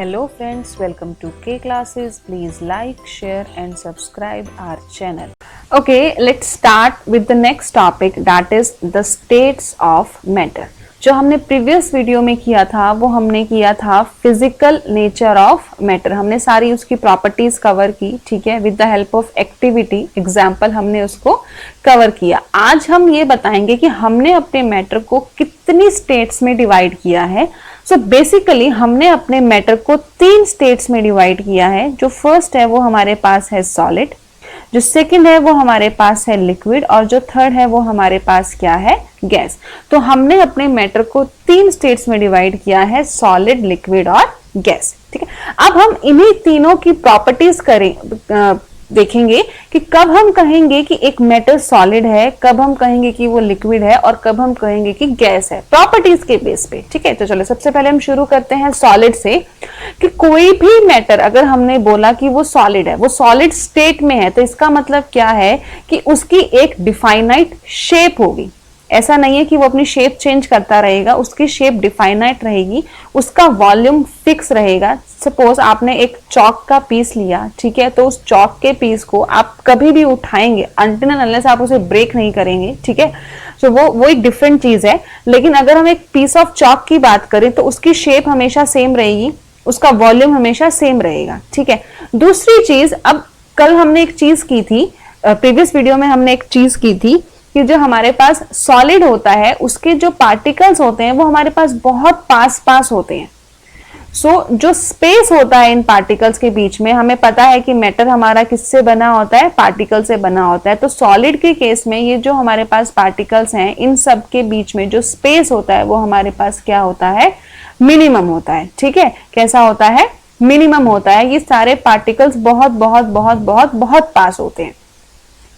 Hello friends, welcome to K Classes. Please like, share and subscribe our channel. Okay, let's start with the next topic, that is the states of matter. जो हमने previous video में किया था वो हमने किया था physical nature of matter. हमने सारी उसकी प्रॉपर्टीज कवर की, ठीक है, with the help of activity example हमने उसको कवर किया। आज हम ये बताएंगे कि हमने अपने मैटर को कितनी स्टेट्स में डिवाइड किया है। सो बेसिकली हमने अपने मैटर को 3 स्टेट्स में डिवाइड किया है। जो फर्स्ट है वो हमारे पास है सॉलिड, जो सेकंड है वो हमारे पास है लिक्विड और जो थर्ड है वो हमारे पास क्या है, गैस। तो हमने अपने मैटर को 3 स्टेट्स में डिवाइड किया है, सॉलिड, लिक्विड और गैस, ठीक है। अब हम इन्हीं तीनों की प्रॉपर्टीज देखेंगे कि कब हम कहेंगे कि एक मैटर सॉलिड है, कब हम कहेंगे कि वो लिक्विड है और कब हम कहेंगे कि गैस है, प्रॉपर्टीज के बेस पे, ठीक है। तो चलो सबसे पहले हम शुरू करते हैं सॉलिड से कि कोई भी मैटर अगर हमने बोला कि वो सॉलिड है, वो सॉलिड स्टेट में है, तो इसका मतलब क्या है कि उसकी एक डिफाइनाइट शेप होगी। ऐसा नहीं है कि वो अपनी शेप चेंज करता रहेगा, उसकी शेप डिफाइनाइट रहेगी, उसका वॉल्यूम फिक्स रहेगा। सपोज आपने एक चौक का पीस लिया, ठीक है, तो उस चौक के पीस को आप कभी भी उठाएंगे अनटिल एंड अनलेस आप उसे ब्रेक नहीं करेंगे, ठीक है। तो वो एक डिफरेंट चीज है। लेकिन अगर हम एक पीस ऑफ चौक की बात करें तो उसकी शेप हमेशा सेम रहेगी, उसका वॉल्यूम हमेशा सेम रहेगा, ठीक है। दूसरी चीज, अब कल हमने एक चीज की थी, प्रीवियस वीडियो में हमने एक चीज की थी कि जो हमारे पास सॉलिड होता है उसके जो पार्टिकल्स होते हैं वो हमारे पास बहुत पास होते हैं। जो स्पेस होता है इन पार्टिकल्स के बीच में, हमें पता है कि मैटर हमारा किससे बना होता है, पार्टिकल से बना होता है। तो सॉलिड के केस में ये जो हमारे पास पार्टिकल्स हैं इन सब के बीच में जो स्पेस होता है वो हमारे पास क्या होता है, मिनिमम होता है, ठीक है। कैसा होता है, मिनिमम होता है। ये सारे पार्टिकल्स बहुत पास होते हैं।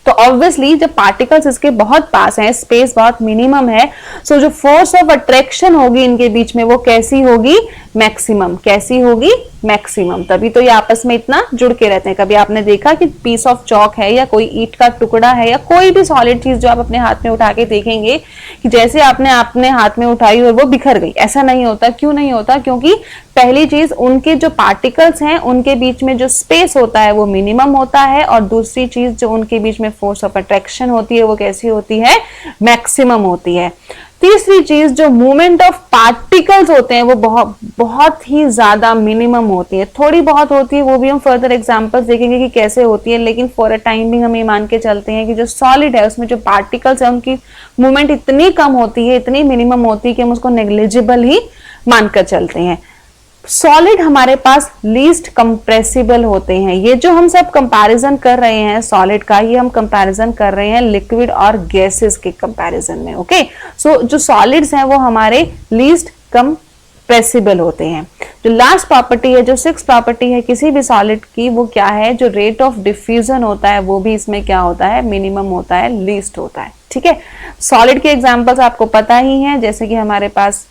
तो ऑब्वियसली जब पार्टिकल्स इसके बहुत पास हैं, स्पेस बहुत मिनिमम है, सो जो फोर्स ऑफ अट्रैक्शन होगी इनके बीच में वो कैसी होगी, मैक्सिमम। कैसी होगी, मैक्सिमम। तभी तो ये आपस में इतना जुड़ के रहते हैं। कभी आपने देखा कि पीस ऑफ चौक है या कोई ईंट का टुकड़ा है या कोई भी सॉलिड चीज जो आप अपने हाथ में उठा के देखेंगे कि जैसे आपने अपने हाथ में उठाई और वो बिखर गई, ऐसा नहीं होता। क्यों नहीं होता? क्योंकि पहली चीज, उनके जो पार्टिकल्स हैं उनके बीच में जो स्पेस होता है वो मिनिमम होता है, और दूसरी चीज जो उनके बीच में फोर्स ऑफ अट्रैक्शन होती है वो कैसी होती है, मैक्सिमम होती है। तीसरी चीज, जो मूवमेंट ऑफ पार्टिकल्स होते हैं वो बहुत ही ज्यादा मिनिमम होती है। थोड़ी बहुत होती है, वो भी हम फर्दर एग्जांपल्स देखेंगे कि कैसे होती है, लेकिन फॉर अ टाइमिंग हम ये मान के चलते हैं कि जो सॉलिड है उसमें जो पार्टिकल्स है उनकी मूवमेंट इतनी कम होती है, इतनी मिनिमम होती है कि हम उसको नेग्लिजिबल ही मानकर चलते हैं। सॉलिड हमारे पास लीस्ट कंप्रेसिबल होते हैं। ये जो हम सब कंपैरिजन कर रहे हैं सॉलिड का, ये हम कंपैरिजन कर रहे हैं लिक्विड और गैसेस के कंपैरिजन में। ओके, सो जो सॉलिड्स हैं वो हमारे लीस्ट कंप्रेसिबल होते हैं। जो लास्ट प्रॉपर्टी है, जो 6th प्रॉपर्टी है किसी भी सॉलिड की, वो क्या है, जो रेट ऑफ डिफ्यूजन होता है वो भी इसमें क्या होता है, मिनिमम होता है, लीस्ट होता है, ठीक है। सॉलिड के एग्जांपल्स आपको पता ही हैं, जैसे कि हमारे पास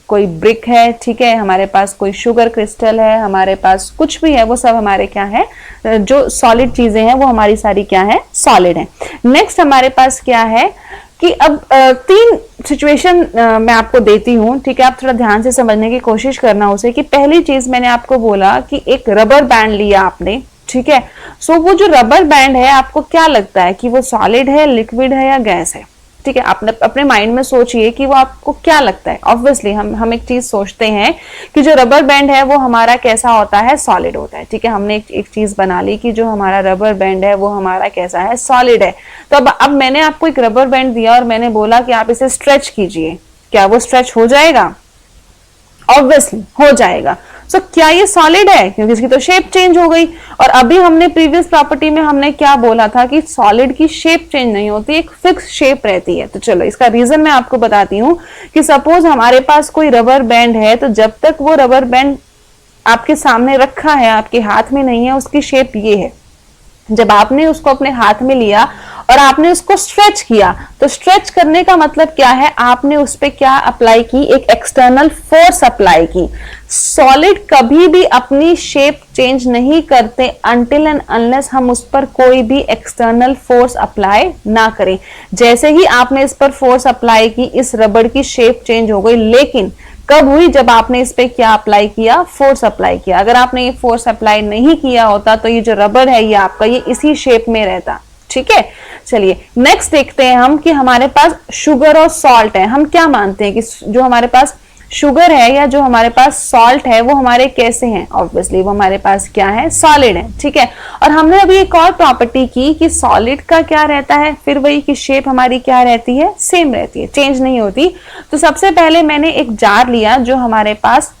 कोई ब्रिक है, ठीक है, हमारे पास कोई शुगर क्रिस्टल है, हमारे पास कुछ भी है, वो सब हमारे क्या है, जो सॉलिड चीजें हैं वो हमारी सारी क्या है, सॉलिड है। नेक्स्ट हमारे पास क्या है कि अब 3 सिचुएशन मैं आपको देती हूं, ठीक है। आप थोड़ा ध्यान से समझने की कोशिश करना उसे। कि पहली चीज मैंने आपको बोला कि एक रबर बैंड लिया आपने, ठीक है। सो वो जो रबर बैंड है आपको क्या लगता है कि वो सॉलिड है, लिक्विड है या गैस है, ठीक है। आपने अपने माइंड में सोचिए कि वो आपको क्या लगता है। ऑब्वियसली हम एक चीज सोचते हैं कि जो रबर बैंड है वो हमारा कैसा होता है, सॉलिड होता है, ठीक है। हमने एक चीज बना ली कि जो हमारा रबर बैंड है वो हमारा कैसा है, सॉलिड है। तो अब मैंने आपको एक रबर बैंड दिया और मैंने बोला कि आप इसे स्ट्रेच कीजिए, क्या वो स्ट्रेच हो जाएगा? ऑब्वियसली हो जाएगा। सो क्या ये सॉलिड है? क्योंकि इसकी तो शेप चेंज हो गई। और अभी हमने प्रीवियस प्रॉपर्टी में हमने क्या बोला था कि सॉलिड की शेप चेंज नहीं होती, एक फिक्स शेप रहती है। तो चलो इसका रीजन मैं आपको बताती हूँ कि सपोज हमारे पास कोई रबर बैंड है, तो जब तक वो रबर बैंड आपके सामने रखा है, आपके हाथ में नहीं है, उसकी शेप ये है। जब आपने उसको अपने हाथ में लिया और आपने उसको स्ट्रेच किया, तो स्ट्रेच करने का मतलब क्या है, आपने उस पर क्या अप्लाई की, एक एक्सटर्नल फोर्स अप्लाई की। सॉलिड कभी भी अपनी शेप चेंज नहीं करते अनटिल एंड अनलेस हम उस पर कोई भी एक्सटर्नल फोर्स अप्लाई ना करें। जैसे ही आपने इस पर फोर्स अप्लाई की, इस रबड़ की शेप चेंज हो गई, लेकिन कब हुई? जब आपने इस पे क्या अप्लाई किया? फोर्स अप्लाई किया। अगर आपने ये फोर्स अप्लाई नहीं किया होता तो ये जो रबर है ये आपका ये इसी शेप में रहता। ठीक है, चलिए नेक्स्ट देखते हैं हम कि हमारे पास शुगर और सॉल्ट है। हम क्या मानते हैं कि जो हमारे पास शुगर है या जो हमारे पास सॉल्ट है वो हमारे कैसे हैं? ऑब्वियसली वो हमारे पास क्या है? सॉलिड है। ठीक है, और हमने अभी एक और प्रॉपर्टी की कि सॉलिड का क्या रहता है, फिर वही की शेप हमारी क्या रहती है? सेम रहती है, चेंज नहीं होती। तो सबसे पहले मैंने एक जार लिया जो हमारे पास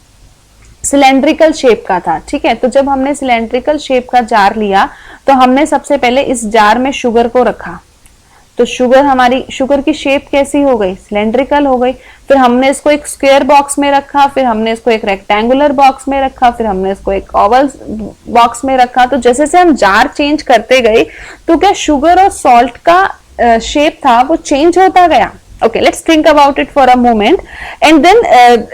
सिलेंड्रिकल शेप का था। ठीक है, तो जब हमने सिलेंड्रिकल शेप का जार लिया तो हमने सबसे पहले इस जार में शुगर को रखा। तो शुगर की शेप कैसी हो गई? सिलेंड्रिकल हो गई। फिर हमने इसको एक स्क्वायर बॉक्स में रखा, फिर हमने इसको एक रेक्टेंगुलर बॉक्स में रखा, फिर हमने इसको एक ओवल बॉक्स में रखा। तो जैसे से हम जार चेंज करते गए तो क्या शुगर और सॉल्ट का शेप था वो चेंज होता गया। Okay, let's think about it for a moment and then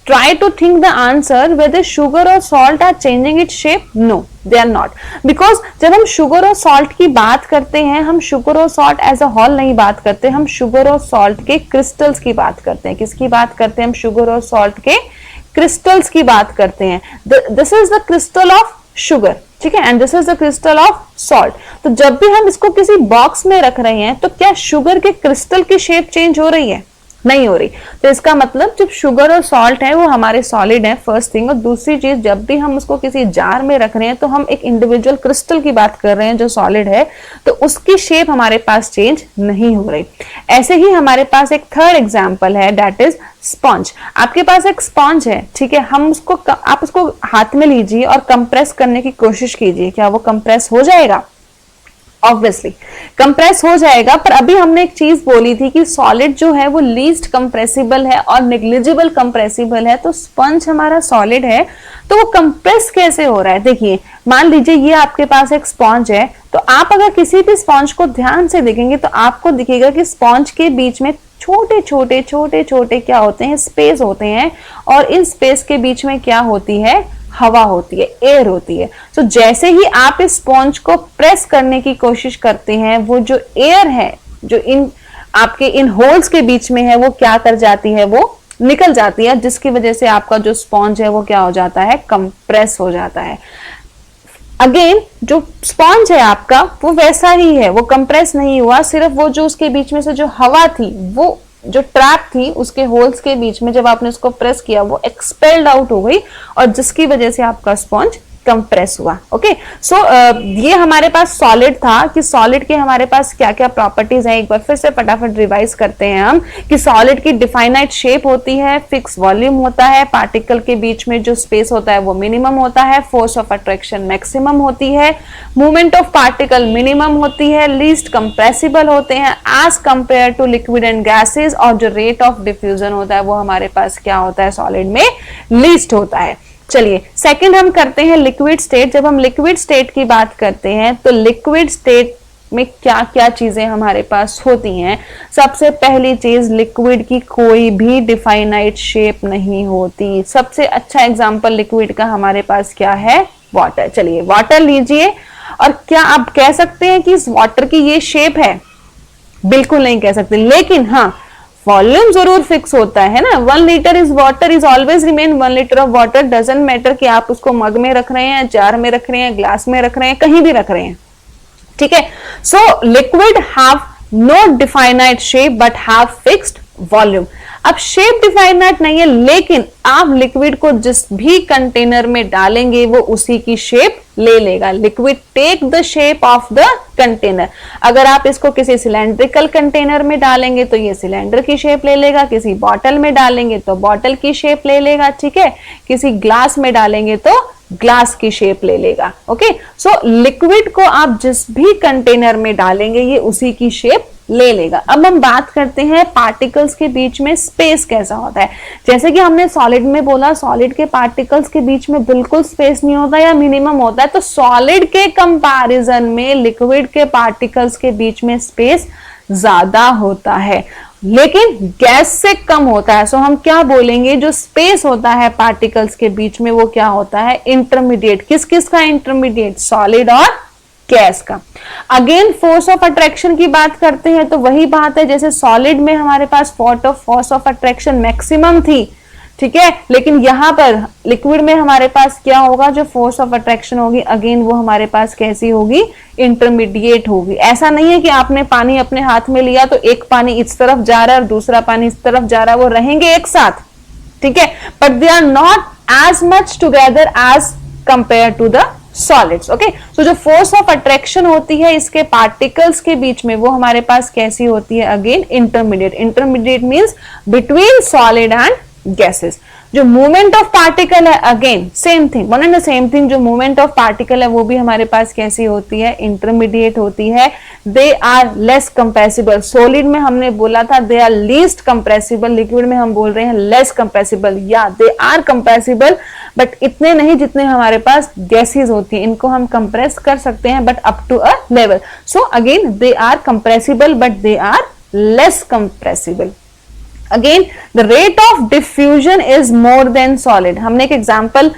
try to think the answer whether sugar or salt are changing its shape. No, they are not, because जब हम sugar और salt की बात करते हैं हम शुगर और salt as a whole नहीं बात करते, हम शुगर और सॉल्ट के क्रिस्टल्स की बात करते हैं। किसकी बात करते हैं? हम शुगर और सॉल्ट के क्रिस्टल्स की बात करते हैं। This is the crystal of sugar, ठीक है, and this is the crystal of salt. तो जब भी हम इसको किसी बॉक्स में रख रहे हैं तो क्या शुगर के क्रिस्टल की शेप चेंज हो रही है? नहीं हो रही। तो इसका मतलब जब शुगर और सॉल्ट है वो हमारे सॉलिड है, फर्स्ट थिंग। और दूसरी चीज, जब भी हम उसको किसी जार में रख रहे हैं तो हम एक इंडिविजुअल क्रिस्टल की बात कर रहे हैं जो सॉलिड है, तो उसकी शेप हमारे पास चेंज नहीं हो रही। ऐसे ही हमारे पास एक थर्ड एग्जाम्पल है, दैट इज स्पंज। आपके पास एक स्पंज है, ठीक है, आप उसको हाथ में लीजिए और कंप्रेस करने की कोशिश कीजिए। क्या वो कंप्रेस हो जाएगा? ऑब्वियसली कंप्रेस हो जाएगा। पर अभी हमने एक चीज बोली थी कि सॉलिड जो है वो लीस्ट कंप्रेसिबल है और नेग्लिजिबल कंप्रेसिबल है। तो स्पंज हमारा सॉलिड है तो वो कंप्रेस कैसे हो रहा है? देखिए, मान लीजिए ये आपके पास एक स्पंज है, तो आप अगर किसी भी स्पंज को ध्यान से देखेंगे तो आपको दिखेगा कि स्पंज के बीच में छोटे छोटे क्या होते हैं? स्पेस होते हैं, और इन स्पेस के बीच में क्या होती है? हवा होती है, एयर होती है। तो जैसे ही आप इस स्पॉन्ज को प्रेस करने की कोशिश करते हैं, वो जो एयर है जो आपके इन होल्स के बीच में है वो क्या कर जाती है? वो निकल जाती है, जिसकी वजह से आपका जो स्पॉन्ज है वो क्या हो जाता है? कंप्रेस हो जाता है। अगेन जो स्पॉन्ज है आपका वो वैसा ही है, वो कंप्रेस नहीं हुआ, सिर्फ वो जो उसके बीच में से जो हवा थी, वो जो ट्रैप थी उसके होल्स के बीच में, जब आपने उसको प्रेस किया वो एक्सपेल्ड आउट हो गई, और जिसकी वजह से आपका स्पॉन्ज कंप्रेस हुआ। ओके, सो ये हमारे पास सॉलिड था कि सॉलिड के हमारे पास क्या क्या प्रॉपर्टीज हैं। एक बार फिर से फटाफट रिवाइज करते हैं हम कि सॉलिड की डिफाइनाइट शेप होती है, फिक्स वॉल्यूम होता है, पार्टिकल के बीच में जो स्पेस होता है वो मिनिमम होता है, फोर्स ऑफ अट्रैक्शन मैक्सिमम होती है, मूवमेंट ऑफ पार्टिकल मिनिमम होती है, लीस्ट कंप्रेसिबल होते हैं as compare to liquid and gases, और जो रेट ऑफ डिफ्यूजन होता है वो हमारे पास क्या होता है? सॉलिड में लीस्ट होता है। चलिए सेकंड हम करते हैं लिक्विड स्टेट। जब हम लिक्विड स्टेट की बात करते हैं तो लिक्विड स्टेट में क्या क्या चीजें हमारे पास होती हैं? सबसे पहली चीज, लिक्विड की कोई भी डिफाइनाइट शेप नहीं होती। सबसे अच्छा एग्जांपल लिक्विड का हमारे पास क्या है? वाटर। चलिए वाटर लीजिए, और क्या आप कह सकते हैं कि इस वाटर की ये शेप है? बिल्कुल नहीं कह सकते, लेकिन हाँ वॉल्यूम जरूर फिक्स होता है ना। 1 litre is water is always remain 1 litre of water, doesn't matter कि आप उसको मग में रख रहे हैं, जार में रख रहे हैं, ग्लास में रख रहे हैं, कहीं भी रख रहे हैं, ठीक है। So liquid have no definite shape but have fixed volume. अब शेप डिफाइनाइट नहीं है, लेकिन आप लिक्विड को जिस भी कंटेनर में डालेंगे वो उसी की शेप ले लेगा। Liquid take the shape of the container. अगर आप इसको किसी सिलेंड्रिकल कंटेनर में डालेंगे तो ये सिलेंडर की शेप ले लेगा, किसी बॉटल में डालेंगे तो बॉटल की शेप ले लेगा, ठीक है, किसी ग्लास में डालेंगे तो ग्लास की शेप ले लेगा। ओके, सो लिक्विड को आप जिस भी कंटेनर में डालेंगे ये उसी की शेप ले लेगा। अब हम बात करते हैं पार्टिकल्स के बीच में स्पेस कैसा होता है। जैसे कि हमने सॉलिड में बोला, सॉलिड के पार्टिकल्स के बीच में बिल्कुल स्पेस नहीं होता या मिनिमम होता है, तो सॉलिड के कंपैरिजन में लिक्विड के पार्टिकल्स के बीच में स्पेस ज्यादा होता है, लेकिन गैस से कम होता है। सो हम क्या बोलेंगे, जो स्पेस होता है पार्टिकल्स के बीच में वो क्या होता है? इंटरमीडिएट। किस किस का इंटरमीडिएट? सॉलिड और गैस का। अगेन फोर्स ऑफ अट्रैक्शन की बात करते हैं तो वही बात है, जैसे सॉलिड में हमारे पास फोर्स ऑफ अट्रैक्शन मैक्सिमम थी, ठीक है। लेकिन यहाँ पर लिक्विड में हमारे पास क्या होगा, जो फोर्स ऑफ अट्रैक्शन होगी अगेन वो हमारे पास कैसी होगी, इंटरमीडिएट होगी। ऐसा नहीं है कि आपने पानी अपने हाथ में लिया तो एक पानी इस तरफ जा रहा है और दूसरा पानी इस तरफ जा रहा है, वो रहेंगे एक साथ, ठीक है, but they are not as much together as compare to the solids. Okay, so जो फोर्स ऑफ अट्रैक्शन होती है इसके पार्टिकल्स के बीच में वो हमारे पास कैसी होती है, again intermediate. Intermediate means between solid and gases. जो मूवमेंट ऑफ पार्टिकल है again same thing, one and the same thing, जो मूवमेंट ऑफ पार्टिकल है वो भी हमारे पास कैसी होती है, इंटरमीडिएट होती है। They are less compressible. Solid में हमने बोला था they are least compressible, liquid में हम बोल रहे हैं लेस कंप्रेसिबल। या दे आर कंप्रेसिबल बट इतने नहीं जितने हमारे पास गैसेस होती हैं, इनको हम कंप्रेस कर सकते हैं but up to a level. So again they are compressible but they are less compressible. Again the rate of diffusion is more than solid. हमने एक एग्जांपल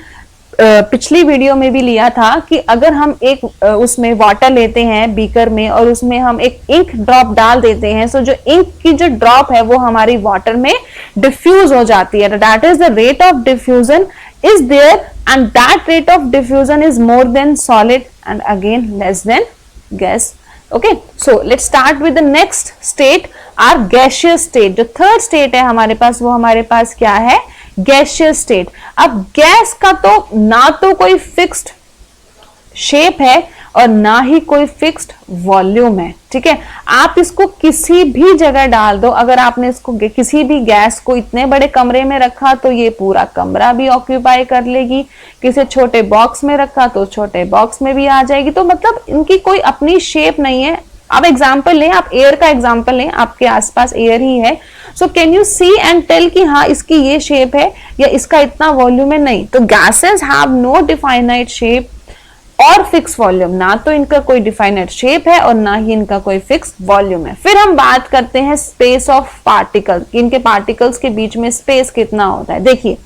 पिछली वीडियो में भी लिया था कि अगर हम एक उसमें वाटर लेते हैं बीकर में और उसमें हम एक इंक ड्रॉप डाल देते हैं, सो जो इंक की जो ड्रॉप है वो हमारी वाटर में डिफ्यूज हो जाती है। That is the rate of diffusion is there and that rate of diffusion is more than solid and again less than gas. Okay, so let's start with the next state, our gaseous state. जो third state है हमारे पास वो हमारे पास क्या है, gaseous state. अब gas का तो ना तो कोई फिक्स्ड शेप है और ना ही कोई फिक्स्ड वॉल्यूम है, ठीक है। आप इसको किसी भी जगह डाल दो, अगर आपने इसको किसी भी गैस को इतने बड़े कमरे में रखा तो ये पूरा कमरा भी ऑक्यूपाई कर लेगी, किसी छोटे बॉक्स में रखा तो छोटे बॉक्स में भी आ जाएगी। तो मतलब इनकी कोई अपनी शेप नहीं है। अब एग्जाम्पल लें, आप एयर का एग्जाम्पल लें, आपके आसपास एयर ही है, so can you see and tell कि हाँ इसकी ये शेप है या इसका इतना वॉल्यूम है? नहीं। तो gases have no definite shape और फिक्स वॉल्यूम, ना तो इनका कोई डिफाइनेट शेप है और ना ही इनका कोई फिक्स वॉल्यूम है। फिर हम बात करते हैं स्पेस ऑफ पार्टिकल, इनके पार्टिकल्स के बीच में स्पेस कितना होता है। देखिए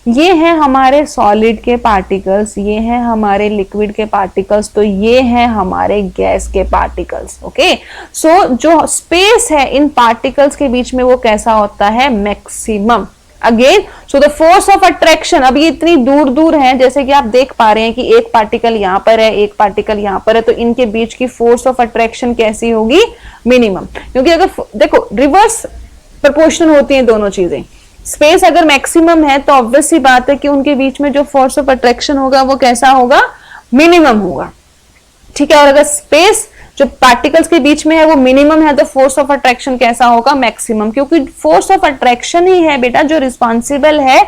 ये है हमारे सॉलिड के पार्टिकल्स, ये है हमारे लिक्विड के पार्टिकल्स, तो ये है हमारे गैस के पार्टिकल्स। ओके, सो जो स्पेस है इन पार्टिकल्स के बीच में वो कैसा होता है, maximum. Again so the force of attraction, अब ये इतनी दूर दूर है, जैसे कि आप देख पा रहे हैं कि एक पार्टिकल यहां पर है, एक पार्टिकल यहां पर है, तो इनके बीच की फोर्स ऑफ अट्रैक्शन कैसी होगी, मिनिमम। क्योंकि अगर देखो रिवर्स प्रोपोर्शनल होती हैं दोनों चीजें। स्पेस अगर मैक्सिमम है तो ऑब्वियस सी बात है कि उनके बीच में जो फोर्स ऑफ अट्रैक्शन होगा वो कैसा होगा, मिनिमम होगा, ठीक है। और अगर स्पेस जो पार्टिकल्स के बीच में है वो मिनिमम है तो फोर्स ऑफ अट्रैक्शन कैसा होगा, मैक्सिमम। क्योंकि फोर्स ऑफ अट्रैक्शन ही है बेटा जो रिस्पॉन्सिबल है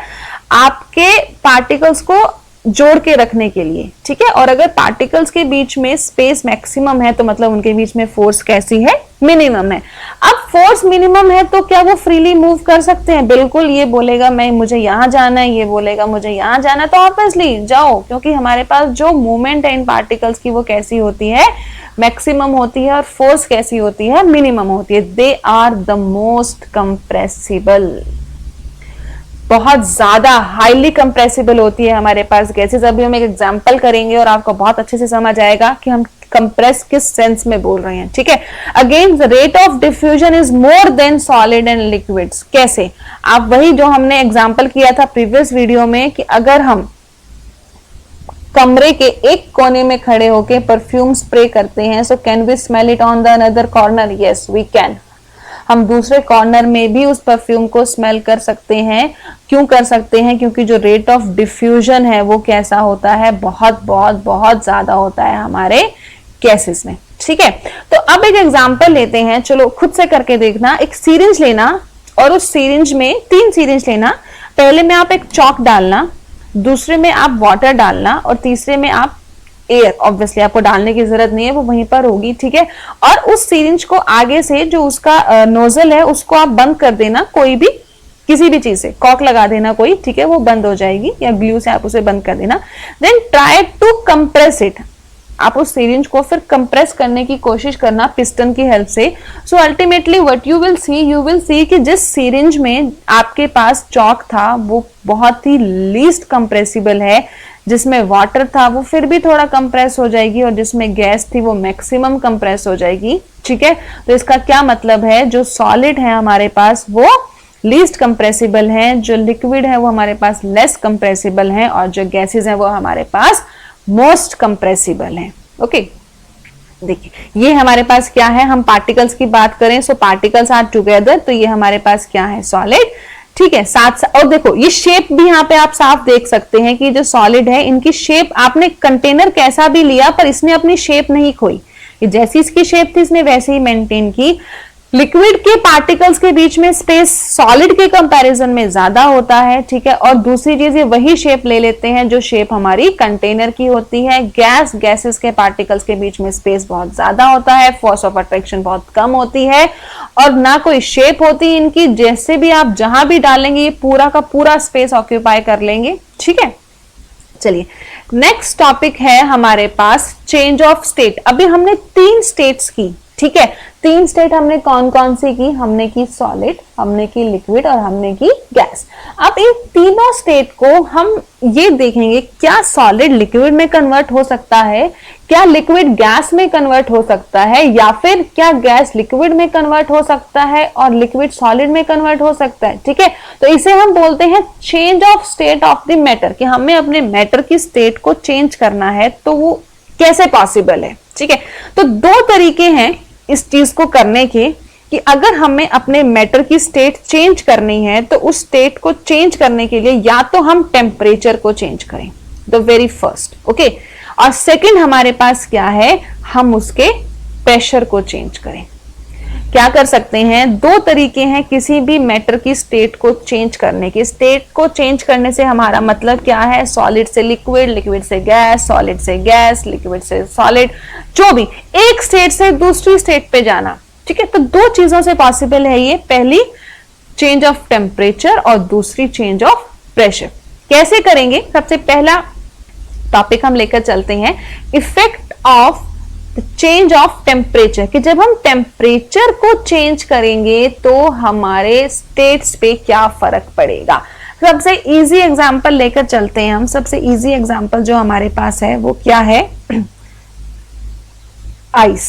आपके पार्टिकल्स को जोड़ के रखने के लिए, ठीक है। और अगर पार्टिकल्स के बीच में स्पेस मैक्सिमम है तो मतलब उनके बीच में फोर्स कैसी है, मिनिमम है। अब फोर्स मिनिमम है तो क्या वो फ्रीली मूव कर सकते हैं? बिल्कुल। ये बोलेगा मैं मुझे यहां जाना है, ये बोलेगा मुझे यहां जाना है, तो ऑब्वियसली जाओ, क्योंकि हमारे पास जो मूवमेंट है इन पार्टिकल्स की वो कैसी होती है, मैक्सिमम होती है। और फोर्स कैसी होती है, मिनिमम होती है। They are the most compressible, बहुत ज्यादा हाईली कंप्रेसिबल होती है हमारे पास गैसेस। अभी हम एक एग्जांपल करेंगे और आपको बहुत अच्छे से समझ आएगा कि हम कंप्रेस किस सेंस में बोल रहे हैं, ठीक है। Again the rate of diffusion is more than solid and liquids. कैसे? आप वही जो हमने एग्जांपल किया था प्रीवियस वीडियो में कि अगर हम कमरे के एक कोने में खड़े होके परफ्यूम स्प्रे करते हैं, so can we smell it on the another corner? Yes we can. हम दूसरे कॉर्नर में भी उस परफ्यूम को स्मेल कर सकते हैं। क्यों कर सकते हैं? क्योंकि जो रेट ऑफ डिफ्यूजन है वो कैसा होता है, बहुत बहुत बहुत ज्यादा होता है हमारे गैसेस में, ठीक है। तो अब एक एग्जांपल लेते हैं, चलो खुद से करके देखना। एक सीरिंज लेना और उस सीरिंज में 3 सीरिंज लेना। पहले में आप एक चॉक डालना, दूसरे में आप वाटर डालना और तीसरे में आप एयर। ऑब्वियसली आपको डालने की जरूरत नहीं है, वो वहीं पर होगी, ठीक है। और उस सीरिंज को आगे से जो उसका नोजल है उसको आप बंद कर देना, कोई भी किसी भी चीज से कॉक लगा देना कोई, ठीक है, वो बंद हो जाएगी, या ग्लू से आप उसे बंद कर देना। Then try to compress it, आप उस सीरिंज को फिर कंप्रेस करने की कोशिश करना पिस्टन की हेल्प से। So ultimately what you will see कि जिस सीरिंज में आपके पास चॉक था वो बहुत ही लीस्ट कंप्रेसिबल है, जिसमें वाटर था वो फिर भी थोड़ा कंप्रेस हो जाएगी और जिसमें गैस थी वो मैक्सिमम कंप्रेस हो जाएगी, ठीक है। तो इसका क्या मतलब है, जो सॉलिड है हमारे पास वो लीस्ट कंप्रेसिबल हैं, जो लिक्विड है वो हमारे पास लेस कंप्रेसिबल हैं, और जो गैसेस हैं वो हमारे पास मोस्ट कंप्रेसिबल हैं। ओके, देखिए ये हमारे पास क्या है, हम पार्टिकल्स की बात करें, सो पार्टिकल्स आर टुगेदर, तो ये हमारे पास क्या है, सॉलिड। ठीक है, साथ और देखो ये शेप भी यहाँ पे आप साफ देख सकते हैं कि जो सॉलिड है इनकी शेप, आपने कंटेनर कैसा भी लिया पर इसने अपनी शेप नहीं खोई, जैसी इसकी शेप थी इसने वैसे ही मेंटेन की। लिक्विड के पार्टिकल्स के बीच में स्पेस सॉलिड के कंपैरिजन में ज्यादा होता है। ठीक है, और दूसरी चीज ये वही शेप ले लेते हैं जो शेप हमारी कंटेनर की होती है। गैसेस के पार्टिकल्स के बीच में स्पेस बहुत ज्यादा होता है, फोर्स ऑफ अट्रैक्शन बहुत कम होती है, और ना कोई शेप होती इनकी, जैसे भी आप जहां भी डालेंगे ये पूरा का पूरा स्पेस ऑक्यूपाई कर लेंगे। ठीक है, चलिए नेक्स्ट टॉपिक है हमारे पास चेंज ऑफ स्टेट। अभी हमने 3 स्टेट्स की, ठीक है, 3 स्टेट हमने कौन कौन सी की, हमने की सॉलिड, हमने की लिक्विड और हमने की गैस। अब इन तीनों स्टेट को हम ये देखेंगे, क्या सॉलिड लिक्विड में कन्वर्ट हो सकता है, क्या लिक्विड गैस में कन्वर्ट हो सकता है, या फिर क्या गैस लिक्विड में कन्वर्ट हो सकता है और लिक्विड सॉलिड में कन्वर्ट हो सकता है। ठीक है, तो इसे हम बोलते हैं change of state of the matter, कि हमें अपने मैटर की स्टेट को चेंज करना है, तो वो कैसे पॉसिबल है। ठीक है, तो 2 तरीके हैं इस चीज को करने के, कि अगर हमें अपने मैटर की स्टेट चेंज करनी है तो उस स्टेट को चेंज करने के लिए या तो हम टेम्परेचर को चेंज करें, द वेरी फर्स्ट, ओके, और सेकंड हमारे पास क्या है, हम उसके प्रेशर को चेंज करें। क्या कर सकते हैं, 2 तरीके हैं किसी भी मैटर की स्टेट को चेंज करने के। स्टेट को चेंज करने से हमारा मतलब क्या है, सॉलिड से लिक्विड, लिक्विड से गैस, सॉलिड से गैस, लिक्विड से सॉलिड, जो भी एक स्टेट से दूसरी स्टेट पे जाना। ठीक है, तो 2 चीजों से पॉसिबल है ये, पहली चेंज ऑफ टेम्परेचर और दूसरी चेंज ऑफ प्रेशर। कैसे करेंगे, सबसे पहला टॉपिक हम लेकर चलते हैं, effect of change of temperature, कि जब हम टेम्परेचर को चेंज करेंगे तो हमारे स्टेट्स पे क्या फर्क पड़ेगा। सबसे इजी एग्जांपल लेकर चलते हैं हम। सबसे इजी एग्जांपल जो हमारे पास है वो क्या है, आइस।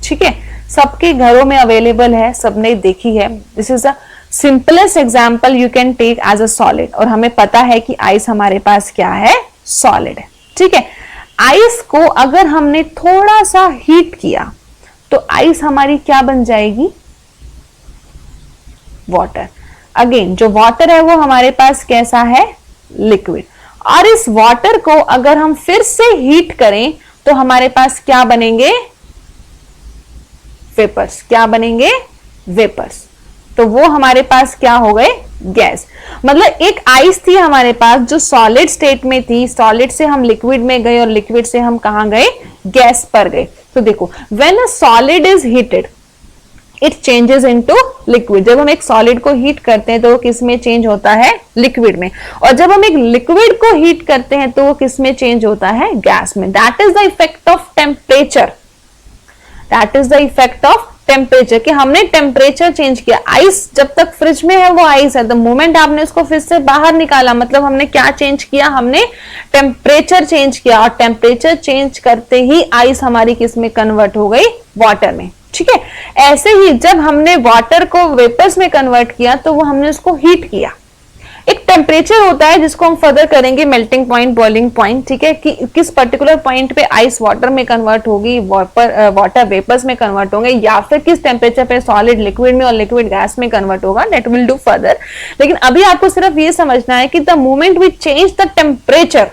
ठीक है, सबके घरों में अवेलेबल है, सबने देखी है। This is the simplest example you can take as a solid, और हमें पता है कि आइस हमारे पास क्या है, सॉलिड है। ठीक है, आइस को अगर हमने थोड़ा सा हीट किया तो आइस हमारी क्या बन जाएगी, वाटर। अगेन जो वाटर है वो हमारे पास कैसा है, लिक्विड, और इस वाटर को अगर हम फिर से हीट करें तो हमारे पास क्या बनेंगे, वेपर्स। क्या बनेंगे, वेपर्स। तो वो हमारे पास क्या हो गए, गैस। मतलब एक आइस थी हमारे पास जो सॉलिड स्टेट में थी, सॉलिड से हम लिक्विड में गए और लिक्विड से हम कहां गए, गैस पर गए। तो देखो, when a solid is heated it changes into liquid. जब हम एक सॉलिड को हीट करते हैं तो वो किस में चेंज होता है, लिक्विड में, और जब हम एक लिक्विड को हीट करते हैं तो वो किस में चेंज होता है, गैस में। That is the effect of temperature, that is the effect of temperature, कि हमने टेम्परेचर चेंज किया। आइस जब तक फ्रिज में है वो आइस है, द मोमेंट आपने उसको फ्रिज से बाहर निकाला, मतलब हमने क्या चेंज किया, हमने टेम्परेचर चेंज किया, और टेम्परेचर चेंज करते ही आइस हमारी किस में कन्वर्ट हो गई, वाटर में। ठीक है, ऐसे ही जब हमने वाटर को वेपर्स में कन्वर्ट किया तो वो हमने उसको हीट किया। एक टेम्परेचर होता है जिसको हम फर्दर करेंगे मेल्टिंग पॉइंट, बॉइलिंग पॉइंट। ठीक है, कि किस पर्टिकुलर पॉइंट पे आइस वाटर में कन्वर्ट होगी, वाटर वेपर्स में कन्वर्ट होंगे, या फिर किस टेम्परेचर पे सॉलिड लिक्विड में और लिक्विड गैस में कन्वर्ट होगा, दैट विल डू फर्दर। लेकिन अभी आपको सिर्फ ये समझना है कि the moment we change the temperature,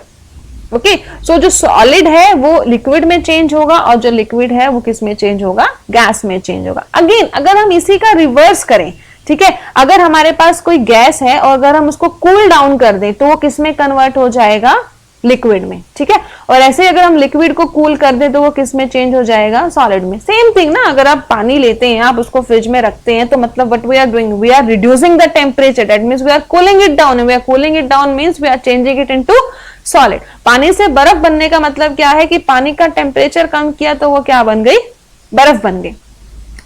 okay, so जो सॉलिड है वो लिक्विड में चेंज होगा और जो लिक्विड है वो किस में चेंज होगा, गैस में चेंज होगा। अगेन अगर हम इसी का रिवर्स करें, ठीक है, अगर हमारे पास कोई गैस है और अगर हम उसको कूल डाउन कर दें तो वो किस में कन्वर्ट हो जाएगा, लिक्विड में। ठीक है, और ऐसे अगर हम लिक्विड को कूल कर दें तो वो किस में चेंज हो जाएगा, सॉलिड में। सेम थिंग ना, अगर आप पानी लेते हैं, आप उसको फ्रिज में रखते हैं, तो मतलब what we are doing, we are reducing the temperature, that means we are cooling it down. We are cooling it down means we are changing it into solid. पानी से बर्फ बनने का मतलब क्या है कि पानी का टेम्परेचर कम किया तो वो क्या बन गई, बर्फ बन गई,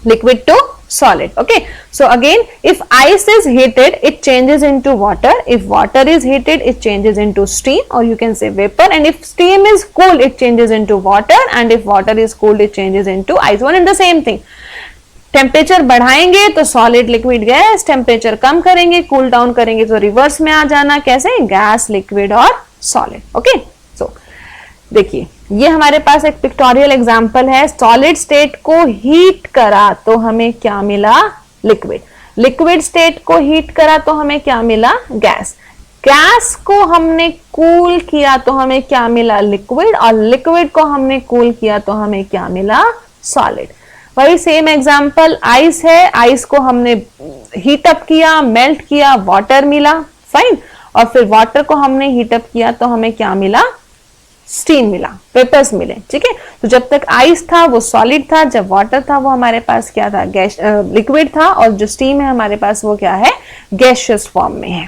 liquid to solid. Okay, so again if ice is heated it changes into water, if water is heated it changes into steam or you can say vapor, and if steam is cooled it changes into water, and if water is cooled it changes into ice. One and the same thing. Temperature बढ़ाएंगे तो solid liquid gas, temperature कम करेंगे cool down करेंगे तो reverse में आ जाना, कैसे, gas liquid और solid. Okay, सो देखिए ये हमारे पास एक पिक्टोरियल एग्जांपल है। सॉलिड स्टेट को हीट करा तो हमें क्या मिला, लिक्विड। लिक्विड स्टेट को हीट करा तो हमें क्या मिला, गैस। गैस को हमने कूल किया तो हमें क्या मिला, लिक्विड। और लिक्विड को हमने कूल किया तो हमें क्या मिला, सॉलिड। वही सेम एग्जांपल आइस है, आइस को हमने हीट अप किया, मेल्ट किया, वाटर मिला, फाइन। और फिर वाटर को हमने हीट अप किया तो हमें क्या मिला, स्टीम मिला, वेपर्स मिले, ठीक है। तो जब तक आइस था वो सॉलिड था, जब वाटर था वो हमारे पास क्या था, गैस, लिक्विड था। और जो स्टीम है हमारे पास वो क्या है, गैसियस फॉर्म में है।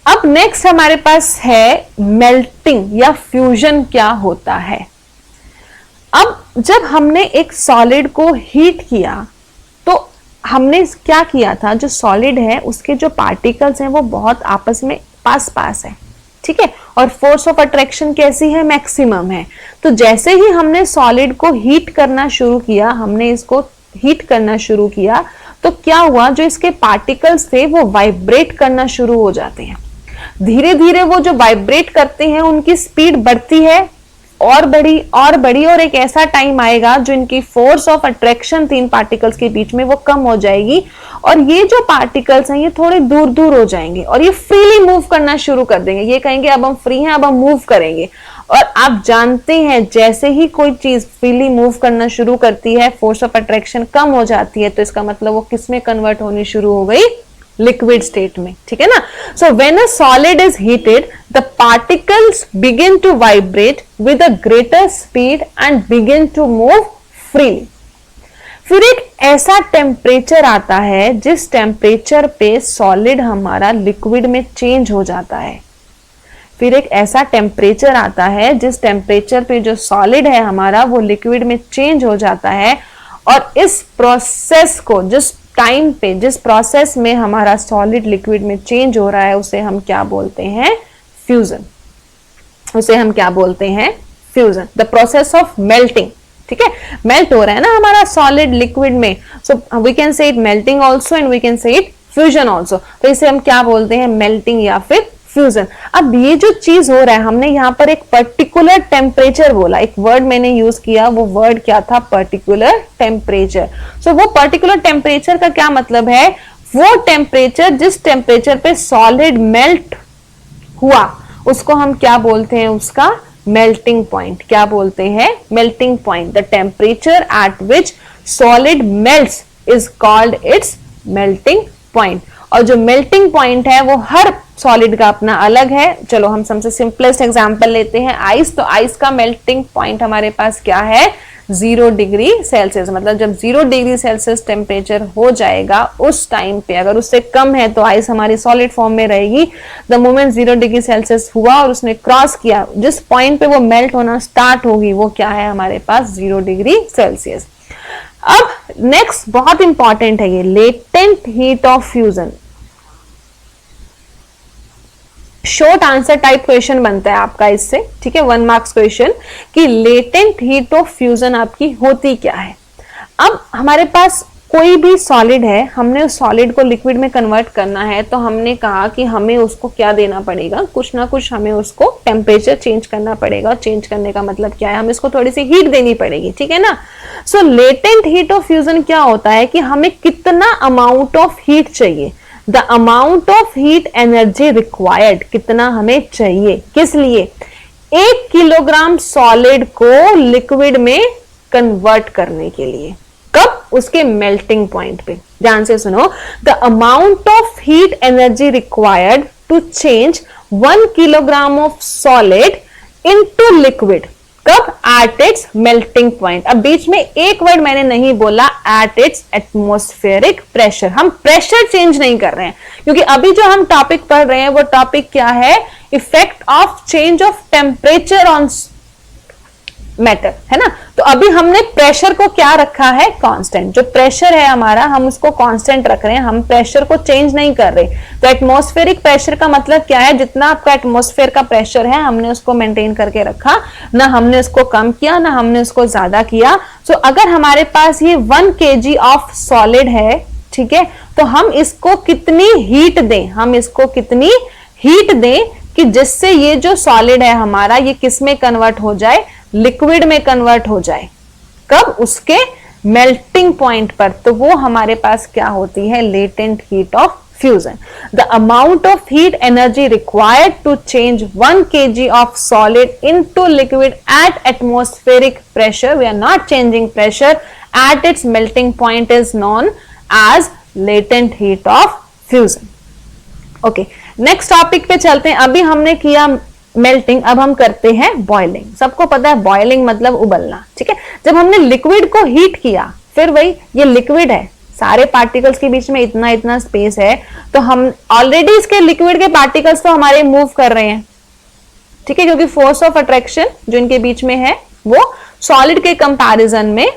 अब नेक्स्ट हमारे पास है मेल्टिंग या फ्यूजन क्या होता है। अब जब हमने एक सॉलिड को हीट किया तो हमने क्या किया था, जो सॉलिड है उसके जो पार्टिकल्स हैं वो बहुत आपस में पास पास है, ठीक है। और फोर्स ऑफ अट्रैक्शन कैसी है, मैक्सिमम है। तो जैसे ही हमने सॉलिड को हीट करना शुरू किया, हमने इसको हीट करना शुरू किया तो क्या हुआ, जो इसके पार्टिकल्स थे वो वाइब्रेट करना शुरू हो जाते हैं। धीरे धीरे वो जो वाइब्रेट करते हैं उनकी स्पीड बढ़ती है और बड़ी और बड़ी, और एक ऐसा टाइम आएगा जो इनकी फोर्स ऑफ अट्रैक्शन तीन पार्टिकल्स के बीच में वो कम हो जाएगी और ये जो पार्टिकल्स हैं ये थोड़े दूर दूर हो जाएंगे और ये फ्रीली मूव करना शुरू कर देंगे। ये कहेंगे अब हम फ्री हैं, अब हम मूव करेंगे। और आप जानते हैं जैसे ही कोई चीज फ्रीली मूव करना शुरू करती है, फोर्स ऑफ अट्रैक्शन कम हो जाती है, तो इसका मतलब वो किस में कन्वर्ट होनी शुरू हो गई, लिक्विड स्टेट में, ठीक है ना। So when a solid is heated the particles begin to vibrate with a greater speed and begin to move freely. फिर एक ऐसा टेम्परेचर आता है जिस टेम्परेचर पे सॉलिड हमारा लिक्विड में चेंज हो जाता है। फिर एक ऐसा टेम्परेचर आता है जिस टेम्परेचर पे जो सॉलिड है हमारा वो लिक्विड में चेंज हो जाता है। और इस प्रोसेस को, जिस टाइम पे, जिस प्रोसेस में हमारा सॉलिड लिक्विड में चेंज हो रहा है, उसे हम क्या बोलते हैं, फ्यूजन। उसे हम क्या बोलते हैं, fusion, the process of melting, ठीक है। मेल्ट हो रहा है ना हमारा सॉलिड लिक्विड में, so we can say it melting also and we can say it fusion also. तो इसे हम क्या बोलते हैं, मेल्टिंग या फिर फ्यूजन। अब ये जो चीज हो रहा है, हमने यहाँ पर एक पर्टिकुलर टेम्परेचर बोला, एक वर्ड मैंने यूज किया, वो वर्ड क्या था, पर्टिकुलर टेम्परेचर। सो वो पर्टिकुलर टेम्परेचर का क्या मतलब है, वो टेम्परेचर जिस टेम्परेचर पे सॉलिड मेल्ट हुआ उसको हम क्या बोलते हैं, उसका मेल्टिंग पॉइंट। क्या बोलते हैं, melting point. The temperature at which solid melts is called its melting point. और जो मेल्टिंग पॉइंट है वो हर सॉलिड का अपना अलग है। चलो हम सबसे सिंपलेस्ट एग्जांपल लेते हैं, आइस। तो आइस का मेल्टिंग पॉइंट हमारे पास क्या है, 0 डिग्री सेल्सियस। मतलब जब 0 डिग्री सेल्सियस टेम्परेचर हो जाएगा उस टाइम पे, अगर उससे कम है तो आइस हमारी सॉलिड फॉर्म में रहेगी। द मोमेंट 0 डिग्री सेल्सियस हुआ और उसने क्रॉस किया, जिस पॉइंट पे वो मेल्ट होना स्टार्ट होगी वो क्या है हमारे पास, 0 डिग्री सेल्सियस। अब नेक्स्ट बहुत इंपॉर्टेंट है ये, latent heat of fusion. Short answer type question बनता है आपका इससे, ठीक है, 1 मार्क्स क्वेश्चन, कि लेटेंट हीट ऑफ फ्यूजन आपकी होती क्या है। अब हमारे पास कोई भी सॉलिड है, हमने उस सॉलिड को लिक्विड में कन्वर्ट करना है, तो हमने कहा कि हमें उसको क्या देना पड़ेगा, कुछ ना कुछ हमें उसको टेम्परेचर चेंज करना पड़ेगा। चेंज करने का मतलब क्या है, हमें इसको थोड़ी सी हीट देनी पड़ेगी, ठीक है ना। सो लेटेंट हीट ऑफ फ्यूजन क्या होता है कि हमें कितना अमाउंट ऑफ हीट चाहिए, the amount of heat energy required, कितना हमें चाहिए, किस लिए, 1 किलोग्राम सॉलिड को लिक्विड में कन्वर्ट करने के लिए। कब, उसके मेल्टिंग पॉइंट पे। ध्यान से सुनो, the amount of heat energy required to change 1 kilogram of solid into liquid. कब, एट इट्स मेल्टिंग पॉइंट। अब बीच में एक वर्ड मैंने नहीं बोला, एट इट्स एटमॉस्फेरिक प्रेशर। हम प्रेशर चेंज नहीं कर रहे हैं, क्योंकि अभी जो हम टॉपिक पढ़ रहे हैं वो टॉपिक क्या है, effect of change of temperature on matter, है ना। तो अभी हमने प्रेशर को क्या रखा है, कांस्टेंट। जो प्रेशर है हमारा, हम उसको कांस्टेंट रख रहे हैं, हम प्रेशर को चेंज नहीं कर रहे। तो एटमॉस्फेरिक प्रेशर का मतलब क्या है, जितना आपका एटमॉस्फेयर का प्रेशर है हमने उसको मेंटेन करके रखा, ना हमने उसको कम किया ना हमने उसको ज्यादा किया। सो अगर हमारे पास ये 1 kg ऑफ सॉलिड है, ठीक है, तो हम इसको कितनी हीट दें, हम इसको कितनी हीट दें कि जिससे ये जो सॉलिड है हमारा, ये किस में कन्वर्ट हो जाए, लिक्विड में कन्वर्ट हो जाए। कब, उसके मेल्टिंग पॉइंट पर। तो वो हमारे पास क्या होती है, latent heat of fusion. The amount of heat energy required to change 1 kg of solid into liquid at atmospheric pressure, we are not changing pressure, at its melting point is known as latent heat of fusion. Okay, next topic पे चलते हैं। अभी हमने किया melting, अब हम करते हैं बॉइलिंग। सबको पता है बॉइलिंग मतलब उबलना, ठीक है। जब हमने लिक्विड को हीट किया, फिर वही ये लिक्विड है, सारे पार्टिकल्स के बीच में इतना इतना स्पेस है, तो हम ऑलरेडी इसके लिक्विड के पार्टिकल्स तो हमारे मूव कर रहे हैं, ठीक है, क्योंकि फोर्स ऑफ अट्रैक्शन जो इनके बीच में है वो सॉलिड के कंपैरिजन में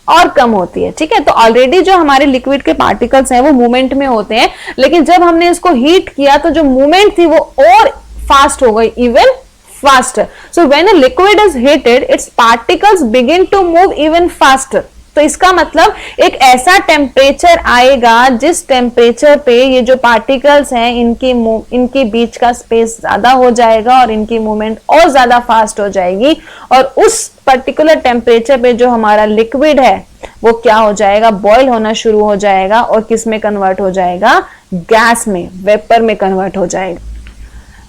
और कम होती है, ठीक है। तो ऑलरेडी जो हमारे लिक्विड के पार्टिकल्स हैं वो मूवमेंट में होते हैं, लेकिन जब हमने इसको हीट किया तो जो मूवमेंट थी वो और फास्ट हो गई, even faster. So when a liquid is heated, its particles begin to move even faster. तो इसका मतलब एक ऐसा टेम्परेचर आएगा जिस टेम्परेचर पे ये जो पार्टिकल्स हैं इनके बीच का स्पेस ज्यादा हो जाएगा और इनकी मूवमेंट और ज्यादा फास्ट हो जाएगी, और उस पर्टिकुलर टेम्परेचर पे जो हमारा लिक्विड है वो क्या हो जाएगा, बॉयल होना शुरू हो जाएगा, और किस में कन्वर्ट हो जाएगा, गैस में, वेपर में कन्वर्ट हो जाएगा।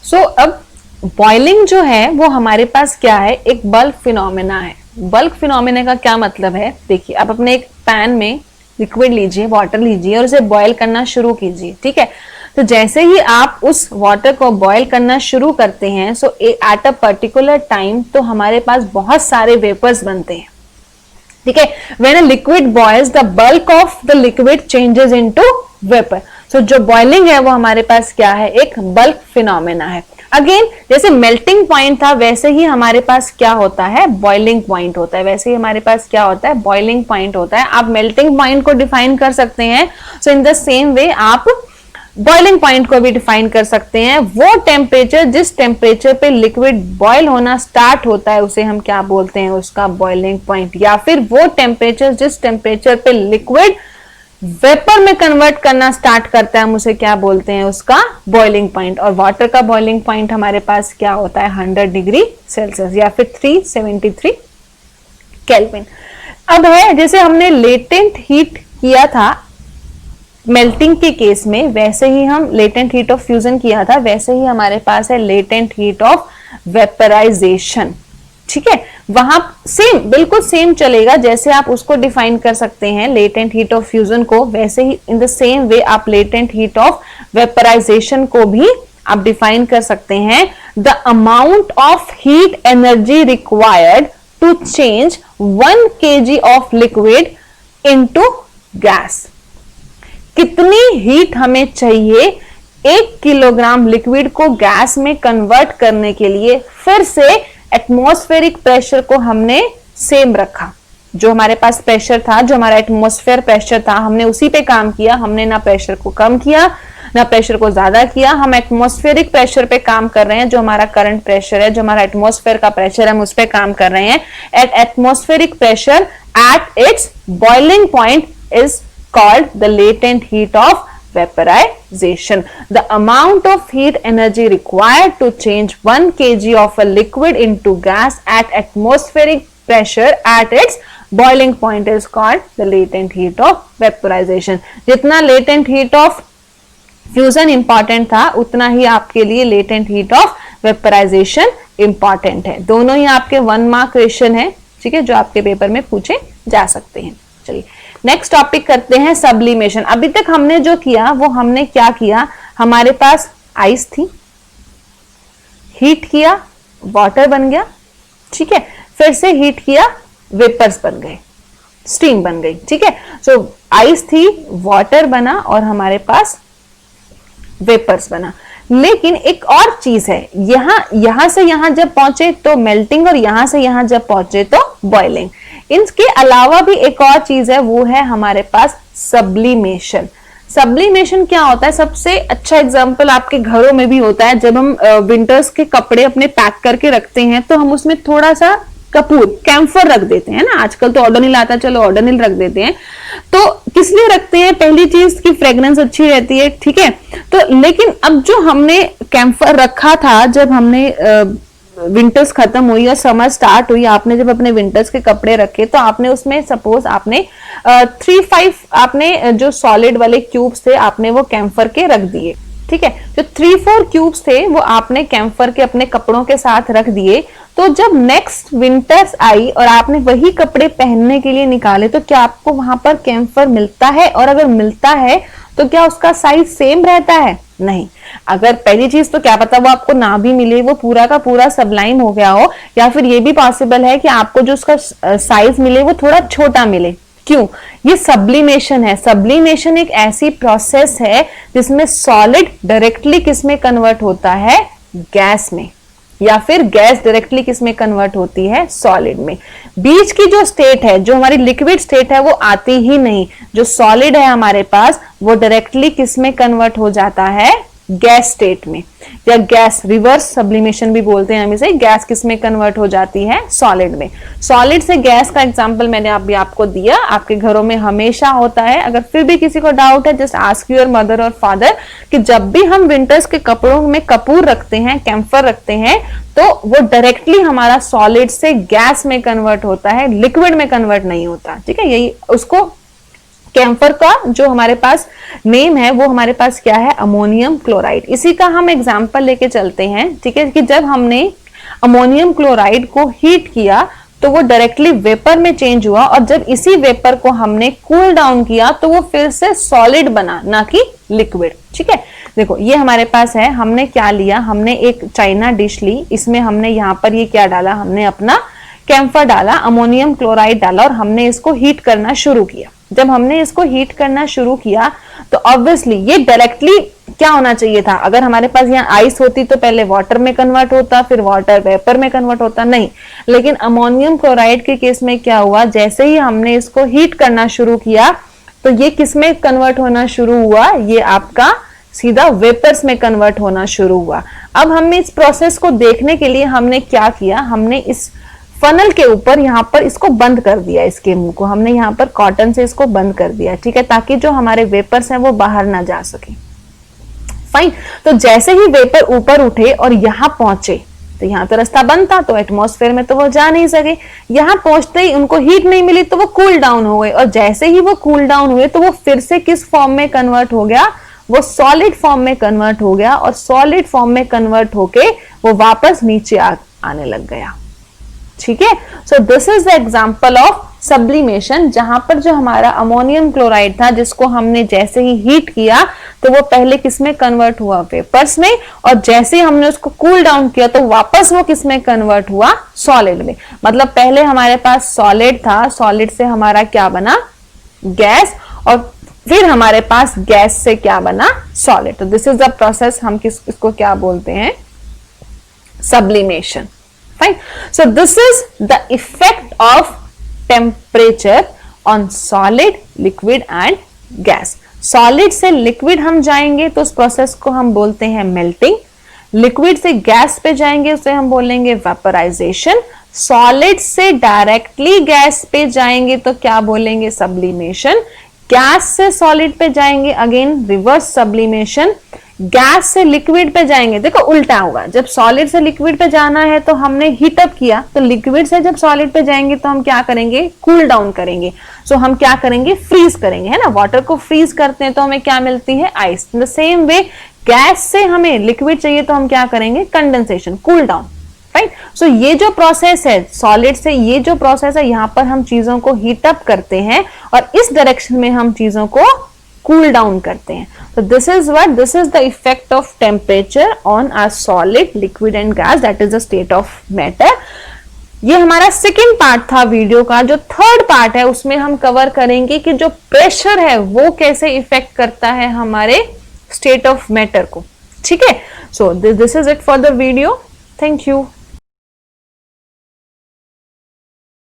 सो अब बॉइलिंग जो है वो हमारे पास क्या है, एक बल्क फिनोमेना है। बल्क फिनोमेना का क्या मतलब है, देखिए आप अपने एक पैन में लिक्विड लीजिए, वाटर लीजिए और उसे बॉयल करना शुरू कीजिए, ठीक है। तो जैसे ही आप उस वाटर को बॉयल करना शुरू करते हैं, सो एट अ पर्टिकुलर टाइम, तो हमारे पास बहुत सारे वेपर्स बनते हैं, ठीक है। When a liquid boils, the bulk of the liquid changes into vapour. So जो बॉइलिंग है वो हमारे पास क्या है, एक बल्क फिनोमेना है। अगेन जैसे मेल्टिंग पॉइंट था, वैसे ही हमारे पास क्या होता है, बॉइलिंग पॉइंट होता है। वैसे ही हमारे पास क्या होता है, बॉइलिंग पॉइंट होता है। आप मेल्टिंग पॉइंट को डिफाइन कर सकते हैं, सो इन द सेम वे आप बॉइलिंग पॉइंट को भी डिफाइन कर सकते हैं। वो टेम्परेचर, जिस टेम्परेचर पे लिक्विड बॉयल होना स्टार्ट होता है, उसे हम क्या बोलते हैं, उसका बॉइलिंग पॉइंट। या फिर वो टेम्परेचर, जिस टेम्परेचर पे लिक्विड वेपर में कन्वर्ट करना स्टार्ट करता है, हम उसे क्या बोलते हैं, उसका बॉइलिंग पॉइंट। और वाटर का बॉइलिंग पॉइंट हमारे पास क्या होता है, 100 डिग्री सेल्सियस या फिर 373 केल्विन। अब है, जैसे हमने लेटेंट हीट किया था मेल्टिंग के केस में, वैसे ही हम लेटेंट हीट ऑफ फ्यूजन किया था, वैसे ही हमारे पास है लेटेंट हीट ऑफ वेपराइजेशन, ठीक है। वहां सेम, बिल्कुल सेम चलेगा, जैसे आप उसको डिफाइन कर सकते हैं लेटेंट हीट ऑफ फ्यूजन को, वैसे ही इन द सेम वे आप लेटेंट हीट ऑफ वेपराइजेशन को भी आप डिफाइन कर सकते हैं। The amount of heat energy required to change 1 kg of liquid into gas. कितनी हीट हमें चाहिए 1 किलोग्राम लिक्विड को गैस में कन्वर्ट करने के लिए। फिर से एटमॉस्फेरिक प्रेशर को हमने सेम रखा, जो हमारे पास प्रेशर था, जो हमारा एटमॉस्फेयर प्रेशर था, हमने उसी पे काम किया। हमने ना प्रेशर को कम किया ना प्रेशर को ज्यादा किया, हम एटमॉस्फेरिक प्रेशर पे काम कर रहे हैं। जो हमारा करंट प्रेशर है, जो हमारा एटमॉस्फेयर का प्रेशर है, हम उस पे काम कर रहे हैं। Eight atmospheric pressure at it's boiling point is called the latent heat of vaporization. The amount of heat energy required to change 1 kg of a liquid into gas at atmospheric pressure at its boiling point is called the latent heat of vaporization. जितना latent heat of fusion important था, उतना ही आपके लिए latent heat of vaporization important है। दोनों ही आपके 1 mark question है, ठीक है, जो आपके पेपर में पूछे जा सकते हैं। चलिए नेक्स्ट टॉपिक करते हैं, सब्लिमेशन। अभी तक हमने जो किया वो हमने क्या किया, हमारे पास आइस थी, हीट किया, वाटर बन गया, ठीक है, फिर से हीट किया, वेपर्स बन गए, स्टीम बन गई, ठीक है। सो आइस थी, वाटर बना और हमारे पास वेपर्स बना। लेकिन एक और चीज है, यहां से यहां जब पहुंचे तो मेल्टिंग, और यहां से यहां जब पहुंचे तो बॉइलिंग। इनके अलावा भी एक और चीज है, वो है हमारे पास सब्लिमेशन। सब्लिमेशन क्या होता है? सबसे अच्छा एग्जांपल आपके घरों में भी होता है, जब हम विंटर्स के कपड़े अपने पैक करके रखते हैं तो हम उसमें थोड़ा सा कपूर, कैम्फर रख देते हैं ना। आजकल तो ऑडोनिल आता है, चलो ऑडोनिल रख देते हैं। तो किस लिए रखते हैं? पहली चीज की फ्रेग्रेंस अच्छी रहती है, ठीक है। तो लेकिन अब जो हमने कैम्फर रखा था, जब हमने विंटर्स खत्म हुई और समर स्टार्ट हुई, आपने जब अपने विंटर्स के कपड़े रखे तो आपने उसमें सपोज आपने 3-5 आपने जो सॉलिड वाले क्यूब्स थे आपने वो कैम्फर के रख दिए, ठीक है। जो 3-4 क्यूब्स थे वो आपने कैम्फर के अपने कपड़ों के साथ रख दिए। तो जब नेक्स्ट विंटर्स आई और आपने वही कपड़े पहनने के लिए निकाले तो क्या आपको वहां पर कैम्फर मिलता है? और अगर मिलता है तो क्या उसका साइज सेम रहता है? नहीं। अगर पहली चीज तो क्या पता वो आपको ना भी मिले, वो पूरा का पूरा सबलाइम हो गया हो, या फिर ये भी पॉसिबल है कि आपको जो उसका साइज मिले वो थोड़ा छोटा मिले। क्यों? ये सब्लिमेशन है। सब्लिमेशन एक ऐसी प्रोसेस है जिसमें सॉलिड डायरेक्टली किसमें कन्वर्ट होता है? गैस में, या फिर गैस डायरेक्टली किसमें कन्वर्ट होती है? सॉलिड में। बीच की जो स्टेट है, जो हमारी लिक्विड स्टेट है, वो आती ही नहीं। जो सॉलिड है हमारे पास वो डायरेक्टली किसमें कन्वर्ट हो जाता है? गैस स्टेट में, या गैस रिवर्स सब्लिमेशन भी बोलते हैं हम इसे। गैस किसमें कन्वर्ट हो जाती है? सॉलिड में। सॉलिड से गैस का एग्जांपल मैंने अभी आपको दिया, आपके घरों में हमेशा होता है। अगर फिर भी किसी को डाउट है, जस्ट आस्क योर मदर और फादर कि जब भी हम विंटर्स के कपड़ों में कपूर रखते हैं, कैम्फर रखते हैं, तो वो डायरेक्टली हमारा सॉलिड से गैस में कन्वर्ट होता है, लिक्विड में कन्वर्ट नहीं होता, ठीक है। यही उसको कैम्फर का जो हमारे पास नेम है वो हमारे पास क्या है? Ammonium chloride. इसी का हम एग्जांपल लेके चलते हैं, ठीक है, कि जब हमने अमोनियम क्लोराइड को हीट किया तो वो डायरेक्टली वेपर में चेंज हुआ, और जब इसी वेपर को हमने कूल डाउन किया तो वो फिर से सॉलिड बना, ना कि लिक्विड, ठीक है। देखो ये हमारे पास है, हमने क्या लिया? हमने एक चाइना डिश ली, इसमें हमने यहाँ पर ये क्या डाला? हमने अपना कैम्फर डाला, अमोनियम क्लोराइड डाला, और हमने इसको हीट करना शुरू किया। जब हमने इसको हीट करना शुरू किया तो ऑब्वियसली ये डायरेक्टली क्या होना चाहिए था? अगर हमारे पास यहाँ आइस होती तो पहले वाटर में कन्वर्ट होता, फिर वाटर वेपर में कन्वर्ट होता, नहीं। लेकिन अमोनियम क्लोराइड के केस में क्या हुआ? जैसे ही हमने इसको हीट करना शुरू किया तो ये किस में कन्वर्ट होना शुरू हुआ? ये आपका सीधा वेपर्स में कन्वर्ट होना शुरू हुआ। अब हमने इस प्रोसेस को देखने के लिए हमने क्या किया? हमने इस फनल के ऊपर यहाँ पर इसको बंद कर दिया, इसके मुंह को हमने यहाँ पर कॉटन से इसको बंद कर दिया, ठीक है, ताकि जो हमारे वेपर्स हैं वो बाहर ना जा सके। फाइन। तो जैसे ही वेपर ऊपर उठे और यहाँ पहुंचे, तो यहाँ तो रास्ता बंद था, तो एटमॉस्फेयर में तो वो जा नहीं सके। यहाँ पहुंचते ही उनको हीट नहीं मिली तो वो कूल डाउन हो गए, और जैसे ही वो कूल डाउन हुए तो वो फिर से किस फॉर्म में कन्वर्ट हो गया? वो सॉलिड फॉर्म में कन्वर्ट हो गया, और सॉलिड फॉर्म में कन्वर्ट होके वो वापस नीचे आने लग गया, ठीक है। So this is the example of sublimation, जहां पर जो हमारा अमोनियम क्लोराइड था जिसको हमने जैसे ही हीट किया तो वो पहले किसमें कन्वर्ट हुआ? वेपर्स में, और जैसे ही हमने उसको कूल डाउन किया तो वापस वो किसमें कन्वर्ट हुआ? सॉलिड में। मतलब पहले हमारे पास सॉलिड था, सॉलिड से हमारा क्या बना? गैस, और फिर हमारे पास गैस से क्या बना? सॉलिड। तो दिस इज द प्रोसेस, हम इसको क्या बोलते हैं? Sublimation. Fine. So this is the effect of temperature on solid, liquid and gas. Solid से liquid हम जाएंगे तो उस प्रोसेस को हम बोलते हैं melting. Liquid से gas पे जाएंगे उसे हम बोलेंगे vaporization. Solid से directly gas पे जाएंगे तो क्या बोलेंगे? Sublimation. Gas से solid पे जाएंगे again reverse sublimation. गैस से लिक्विड पे जाएंगे, देखो उल्टा होगा। जब सॉलिड से लिक्विड पे जाना है तो हमने हीट अप किया, तो लिक्विड से जब सॉलिड पे जाएंगे तो हम क्या करेंगे? कूल डाउन करेंगे। सो हम क्या करेंगे? फ्रीज करेंगे, है ना। वाटर को फ्रीज करते हैं तो हमें क्या मिलती है? Ice. In the same way gas से हमें लिक्विड चाहिए तो हम क्या करेंगे? Condensation, cool down, right. So ये जो प्रोसेस है सॉलिड से, ये जो प्रोसेस है, यहाँ पर हम चीजों को हीट अप करते हैं और इस डायरेक्शन में हम चीजों को कूल डाउन करते हैं। तो this is the effect of temperature on our solid, liquid and gas, that is the state of matter. ये हमारा सेकेंड पार्ट था वीडियो का। जो थर्ड पार्ट है उसमें हम कवर करेंगे कि जो प्रेशर है वो कैसे इफेक्ट करता है हमारे स्टेट ऑफ मैटर को, ठीक है. So this is it for the video. Thank you.